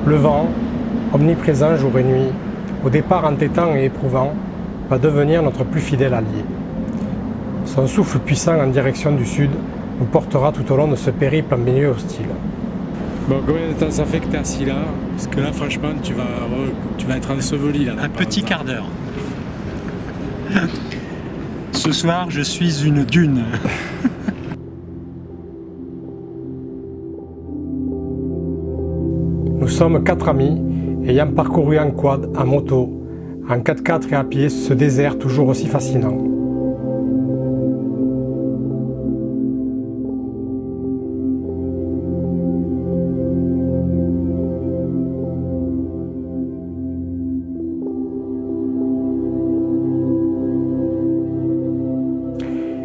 Le vent, omniprésent jour et nuit, au départ entêtant et éprouvant, va devenir notre plus fidèle allié. Son souffle puissant en direction du sud nous portera tout au long de ce périple en milieu hostile. Bon, combien de temps ça fait que t'es assis là? Parce que là, franchement, tu vas être enseveli là. Un petit quart d'heure. Ce soir, je suis une dune. Nous sommes 4 amis, ayant parcouru en quad, en moto, en 4x4 et à pied ce désert toujours aussi fascinant.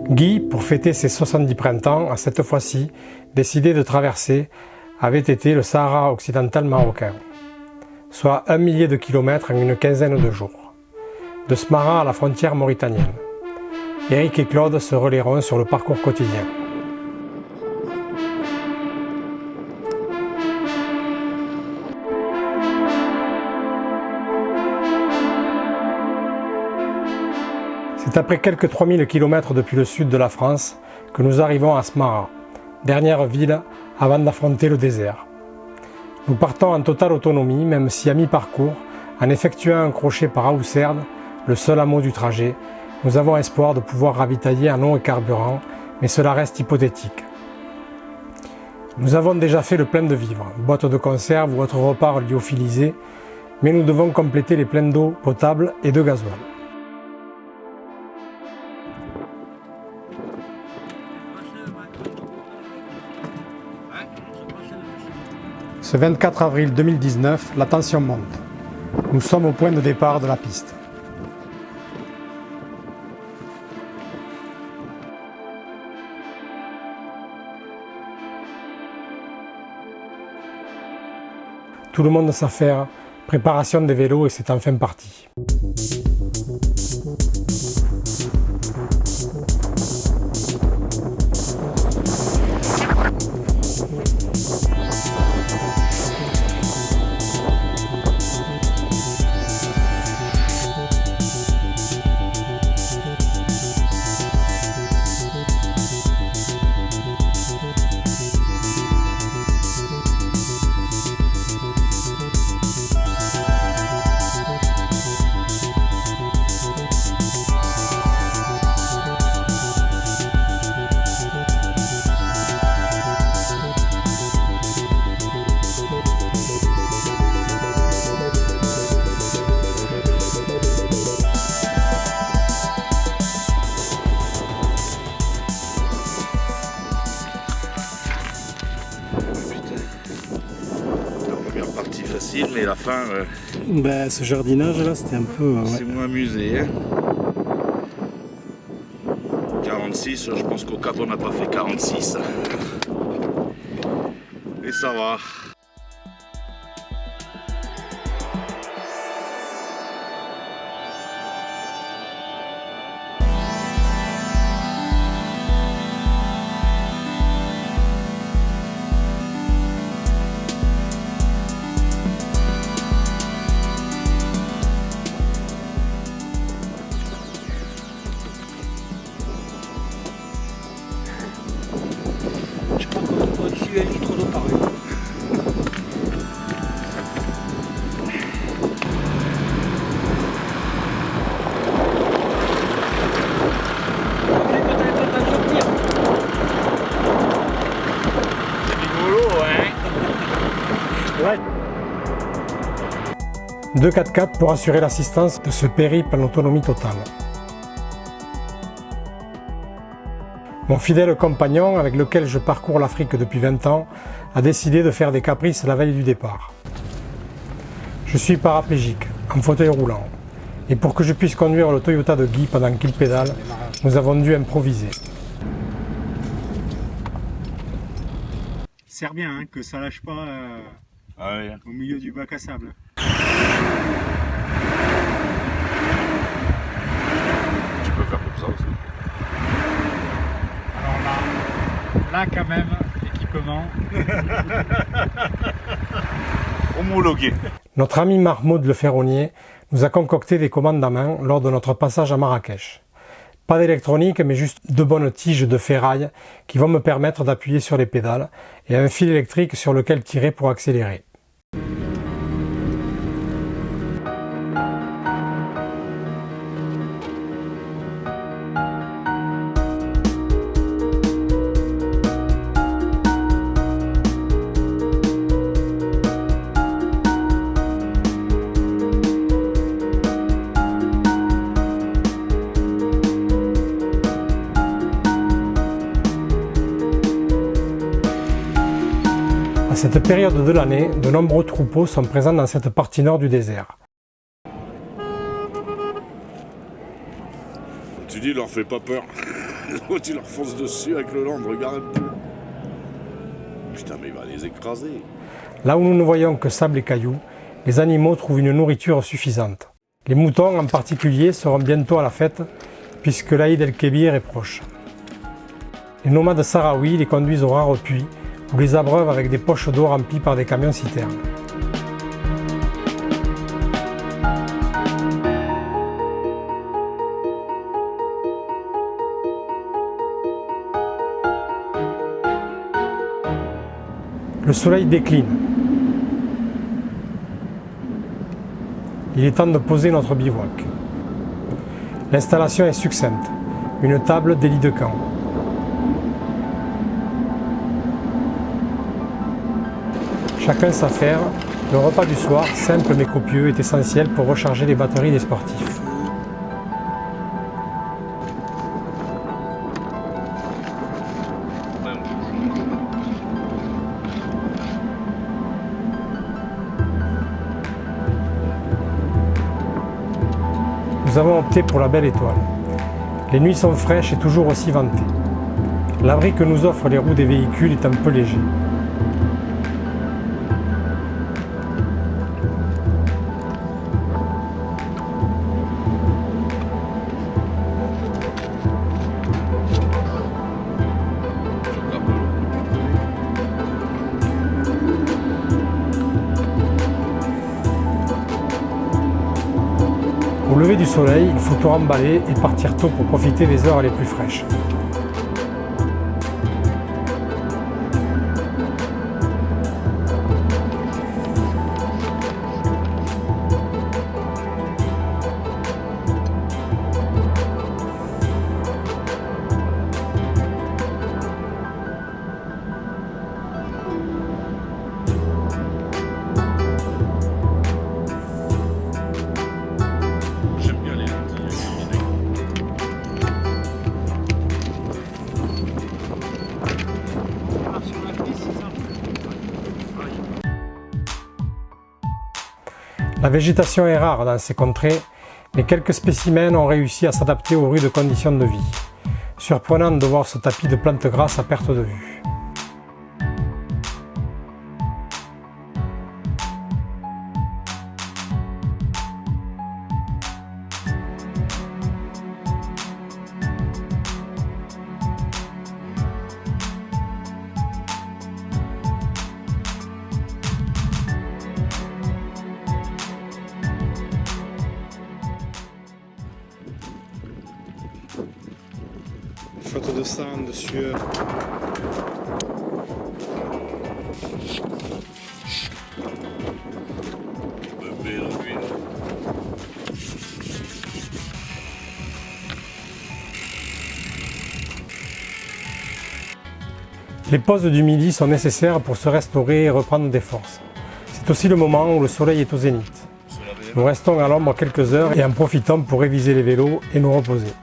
Guy, pour fêter ses 70 printemps, a cette fois-ci décidé de traverser, avait été le Sahara occidental marocain, soit 1 millier de kilomètres en une quinzaine de jours, de Smara à la frontière mauritanienne. Eric et Claude se relayeront sur le parcours quotidien. C'est après quelques 3000 km depuis le sud de la France que nous arrivons à Smara, dernière ville avant d'affronter le désert. Nous partons en totale autonomie, même si à mi-parcours, en effectuant un crochet par Aousserd, le seul hameau du trajet, nous avons espoir de pouvoir ravitailler en eau et carburant, mais cela reste hypothétique. Nous avons déjà fait le plein de vivres, boîtes de conserve ou autres repas lyophilisés, mais nous devons compléter les pleins d'eau potable et de gasoil. Ce 24 avril 2019, la tension monte. Nous sommes au point de départ de la piste. Tout le monde s'affaire, préparation des vélos et c'est enfin parti. Mais la fin, Ce jardinage là, c'était un peu... c'est moins amusé. Hein. 46, je pense qu'au Cap on n'a pas fait 46. Et ça va. Au-dessus, un litre d'eau par an. Deux 4x4 pour assurer l'assistance de ce périple en autonomie totale. Mon fidèle compagnon, avec lequel je parcours l'Afrique depuis 20 ans, a décidé de faire des caprices la veille du départ. Je suis paraplégique, en fauteuil roulant, et pour que je puisse conduire le Toyota de Guy pendant qu'il pédale, nous avons dû improviser. Serre bien, hein, que ça lâche pas au milieu du bac à sable. Tu peux faire comme ça aussi. Alors là quand même, l'équipement. homologué. Notre ami Mahmoud le ferronnier nous a concocté des commandes à main lors de notre passage à Marrakech. Pas d'électronique, mais juste de bonnes tiges de ferraille qui vont me permettre d'appuyer sur les pédales et un fil électrique sur lequel tirer pour accélérer. À cette période de l'année, de nombreux troupeaux sont présents dans cette partie nord du désert. Tu dis, leur fais pas peur. Tu leur fonces dessus avec le lambre, regarde un peu. Putain, mais il va les écraser. Là où nous ne voyons que sable et cailloux, les animaux trouvent une nourriture suffisante. Les moutons en particulier seront bientôt à la fête, puisque l'Aïd el-Kébir est proche. Les nomades sahraouis les conduisent au rare puits, ou les abreuvent avec des poches d'eau remplies par des camions-citernes. Le soleil décline. Il est temps de poser notre bivouac. L'installation est succincte. Une table, des lits de camp. Chacun sa affaire, le repas du soir, simple mais copieux, est essentiel pour recharger les batteries des sportifs. Nous avons opté pour la belle étoile. Les nuits sont fraîches et toujours aussi ventées. L'abri que nous offrent les roues des véhicules est un peu léger. Au lever du soleil, il faut tout remballer et partir tôt pour profiter des heures les plus fraîches. La végétation est rare dans ces contrées, mais quelques spécimens ont réussi à s'adapter aux rudes conditions de vie. Surprenant de voir ce tapis de plantes grasses à perte de vue. Faute de sang, de sueur. Les pauses du midi sont nécessaires pour se restaurer et reprendre des forces. C'est aussi le moment où le soleil est au zénith. Nous restons à l'ombre quelques heures et en profitons pour réviser les vélos et nous reposer.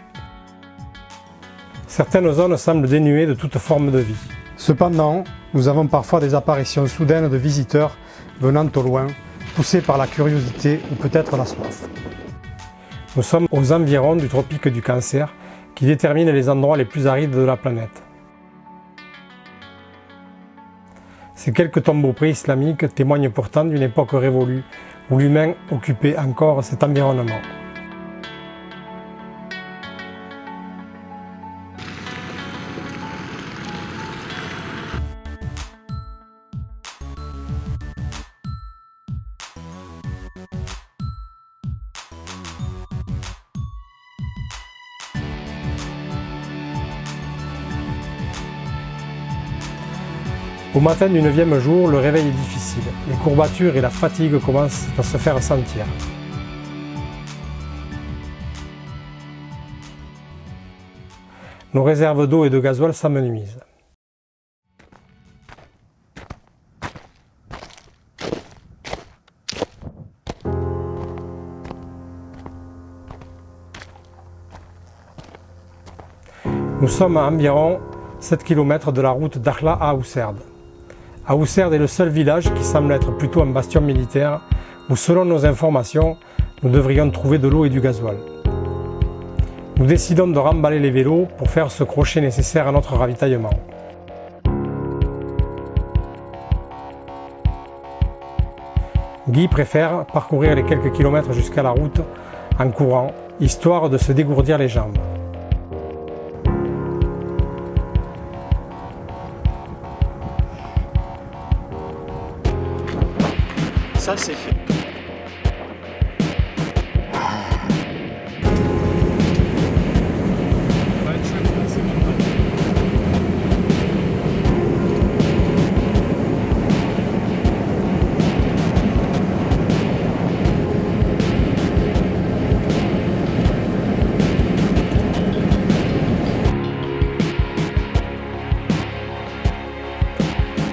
Certaines zones semblent dénuées de toute forme de vie. Cependant, nous avons parfois des apparitions soudaines de visiteurs venant au loin, poussés par la curiosité ou peut-être la soif. Nous sommes aux environs du tropique du Cancer, qui détermine les endroits les plus arides de la planète. Ces quelques tombeaux préislamiques témoignent pourtant d'une époque révolue où l'humain occupait encore cet environnement. Au matin du 9e jour, le réveil est difficile. Les courbatures et la fatigue commencent à se faire sentir. Nos réserves d'eau et de gasoil s'amenuisent. Nous sommes à environ 7 km de la route d'Akhla à Ousserd. Ousserd est le seul village qui semble être plutôt un bastion militaire où, selon nos informations, nous devrions trouver de l'eau et du gasoil. Nous décidons de remballer les vélos pour faire ce crochet nécessaire à notre ravitaillement. Guy préfère parcourir les quelques kilomètres jusqu'à la route en courant, histoire de se dégourdir les jambes. Ça c'est fait.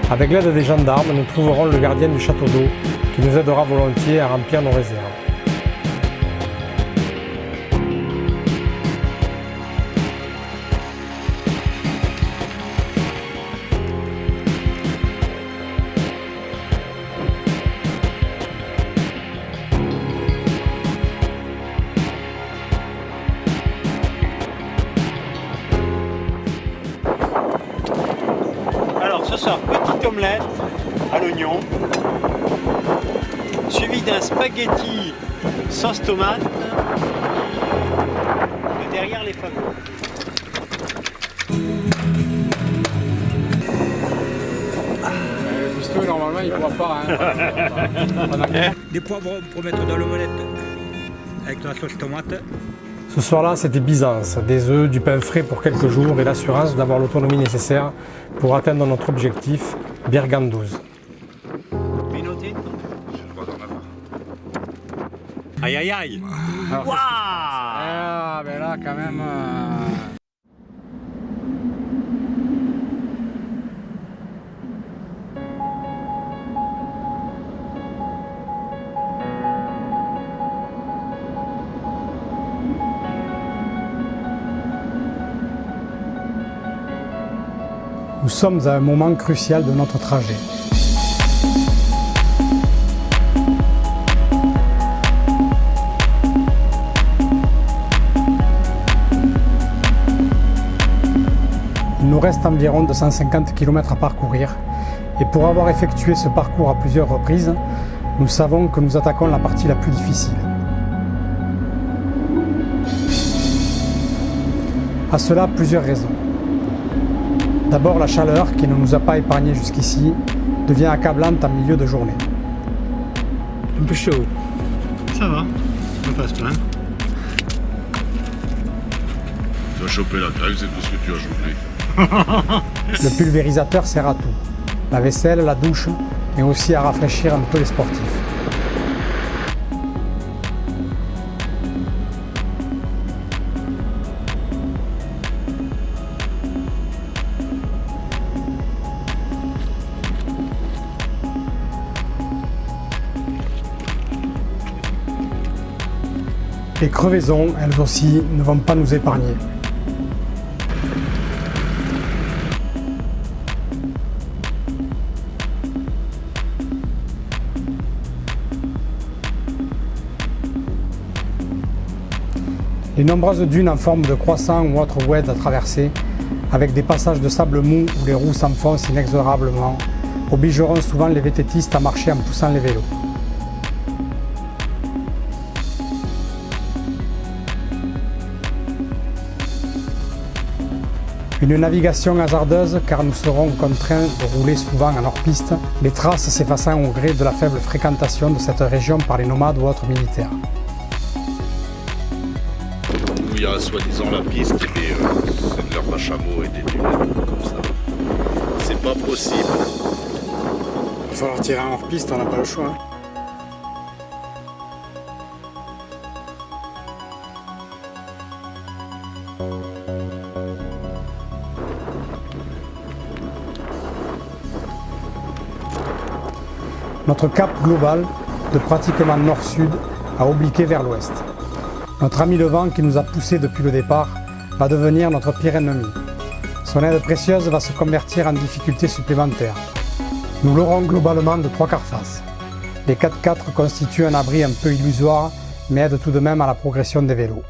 Avec l'aide des gendarmes, nous trouverons le gardien du château d'eau qui nous aidera volontiers à remplir nos réserves. Alors ce soir, petite omelette à l'oignon, suivi d'un spaghetti sauce tomate et derrière les pommes. Le cuistot, normalement, il ne pourra pas. Des poivrons pour mettre dans l'omelette avec la sauce tomate. Ce soir-là, c'était Byzance, des œufs, du pain frais pour quelques jours et l'assurance d'avoir l'autonomie nécessaire pour atteindre notre objectif, Birgandouz. Aïe aïe aïe. Alors, Waouh. ah, ben là, quand même. Nous sommes à un moment crucial de notre trajet. Il nous reste environ 250 km à parcourir et pour avoir effectué ce parcours à plusieurs reprises, nous savons que nous attaquons la partie la plus difficile. À cela, plusieurs raisons. D'abord, la chaleur, qui ne nous a pas épargnés jusqu'ici, devient accablante en milieu de journée. Un peu chaud. Ça va, on passe pas. Tu as chopé la taille, c'est tout ce que tu as chopé. Le pulvérisateur sert à tout. La vaisselle, la douche, mais aussi à rafraîchir un peu les sportifs. Les crevaisons, elles aussi, ne vont pas nous épargner. Les nombreuses dunes en forme de croissant ou autre oued à traverser, avec des passages de sable mou où les roues s'enfoncent inexorablement, obligeront souvent les vététistes à marcher en poussant les vélos. Une navigation hasardeuse car nous serons contraints de rouler souvent en hors-piste, les traces s'effaçant au gré de la faible fréquentation de cette région par les nomades ou autres militaires. Où il y a soi-disant la piste, c'est de l'herbe à chameau et des dunes comme ça. C'est pas possible. Il va falloir tirer en hors-piste, on n'a pas le choix. Hein. Notre cap global, de pratiquement nord-sud, a obliqué vers l'ouest. Notre ami le vent qui nous a poussés depuis le départ va devenir notre pire ennemi. Son aide précieuse va se convertir en difficulté supplémentaire. Nous l'aurons globalement de 3/4 face. Les 4x4 constituent un abri un peu illusoire, mais aident tout de même à la progression des vélos.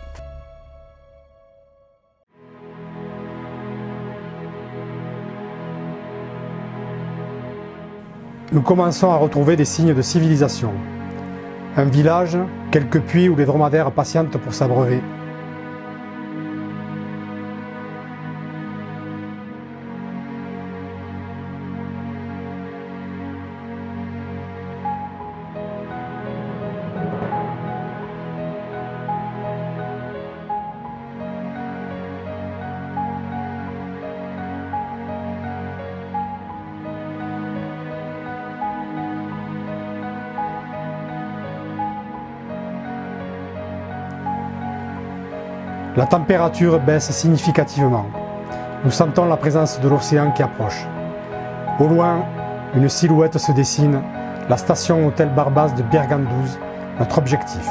Nous commençons à retrouver des signes de civilisation. Un village, quelques puits où les dromadaires patientent pour s'abreuver. La température baisse significativement. Nous sentons la présence de l'océan qui approche. Au loin, une silhouette se dessine, la station hôtel Barbaz de Bergandouz, notre objectif.